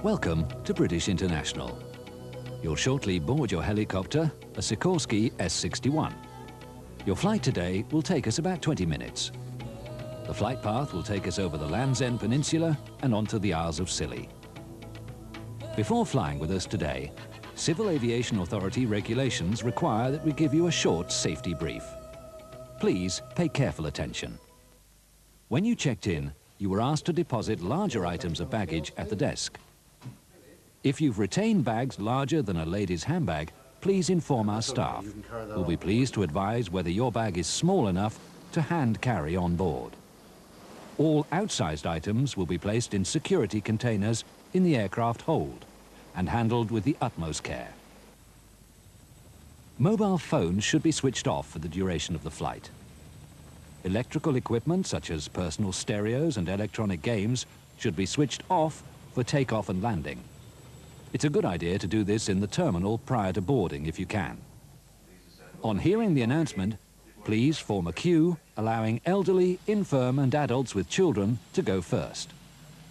Welcome to British International. You'll shortly board your helicopter, a Sikorsky S-61. Your flight today will take us about 20 minutes. The flight path will take us over the Land's End Peninsula and onto the Isles of Scilly. Before flying with us today, Civil Aviation Authority regulations require that we give you a short safety brief. Please pay careful attention. When you checked in, you were asked to deposit larger items of baggage at the desk. If you've retained bags larger than a lady's handbag, please inform our staff. We'll be pleased to advise whether your bag is small enough to hand carry on board. All outsized items will be placed in security containers in the aircraft hold and handled with the utmost care. Mobile phones should be switched off for the duration of the flight. Electrical equipment such as personal stereos and electronic games should be switched off for takeoff and landing. It's a good idea to do this in the terminal prior to boarding if you can. On hearing the announcement, please form a queue, allowing elderly, infirm and adults with children to go first.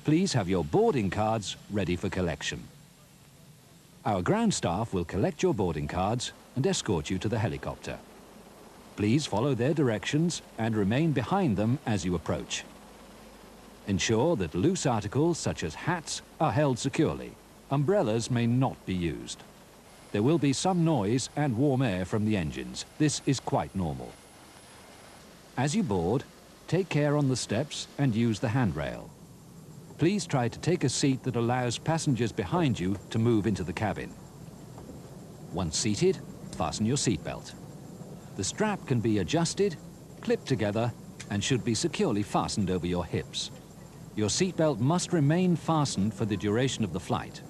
Please have your boarding cards ready for collection. Our ground staff will collect your boarding cards and escort you to the helicopter. Please follow their directions and remain behind them as you approach. Ensure that loose articles such as hats are held securely. Umbrellas may not be used. There will be some noise and warm air from the engines. This is quite normal. As you board, take care on the steps and use the handrail. Please try to take a seat that allows passengers behind you to move into the cabin. Once seated, fasten your seatbelt. The strap can be adjusted, clipped together, and should be securely fastened over your hips. Your seatbelt must remain fastened for the duration of the flight.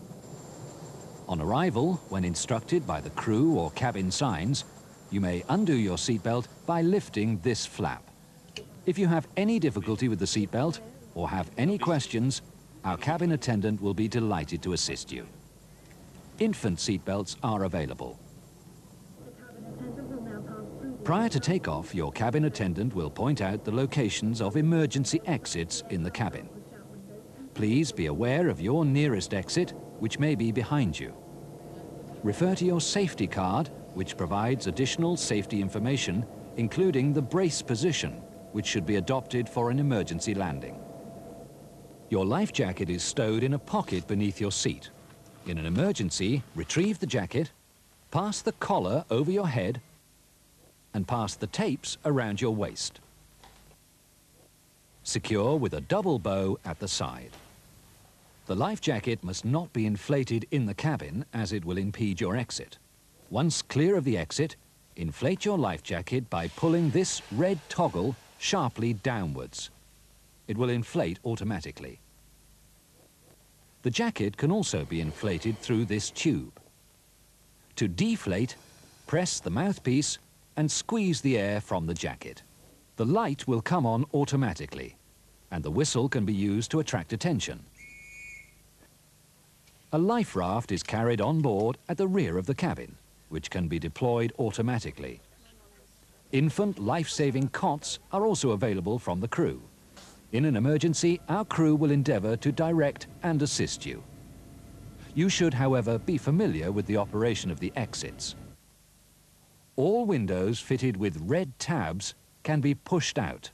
On arrival, when instructed by the crew or cabin signs, you may undo your seatbelt by lifting this flap. If you have any difficulty with the seatbelt or have any questions, our cabin attendant will be delighted to assist you. Infant seatbelts are available. Prior to takeoff, your cabin attendant will point out the locations of emergency exits in the cabin. Please be aware of your nearest exit, which may be behind you. Refer to your safety card, which provides additional safety information, including the brace position, which should be adopted for an emergency landing. Your life jacket is stowed in a pocket beneath your seat. In an emergency, retrieve the jacket, pass the collar over your head, and pass the tapes around your waist. Secure with a double bow at the side. The life jacket must not be inflated in the cabin as it will impede your exit. Once clear of the exit, inflate your life jacket by pulling this red toggle sharply downwards. It will inflate automatically. The jacket can also be inflated through this tube. To deflate, press the mouthpiece and squeeze the air from the jacket. The light will come on automatically, and the whistle can be used to attract attention. A life raft is carried on board at the rear of the cabin, which can be deployed automatically. Infant life-saving cots are also available from the crew. In an emergency, our crew will endeavour to direct and assist you. You should, however, be familiar with the operation of the exits. All windows fitted with red tabs can be pushed out.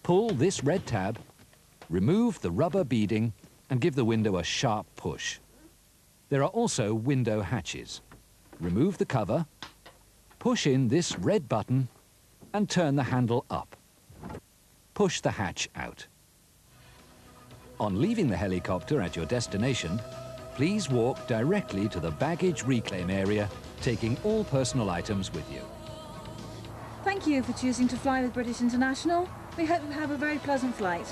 Pull this red tab, remove the rubber beading, and give the window a sharp push. There are also window hatches. Remove the cover, push in this red button, and turn the handle up. Push the hatch out. On leaving the helicopter at your destination, please walk directly to the baggage reclaim area, taking all personal items with you. Thank you for choosing to fly with British International. We hope you have a very pleasant flight.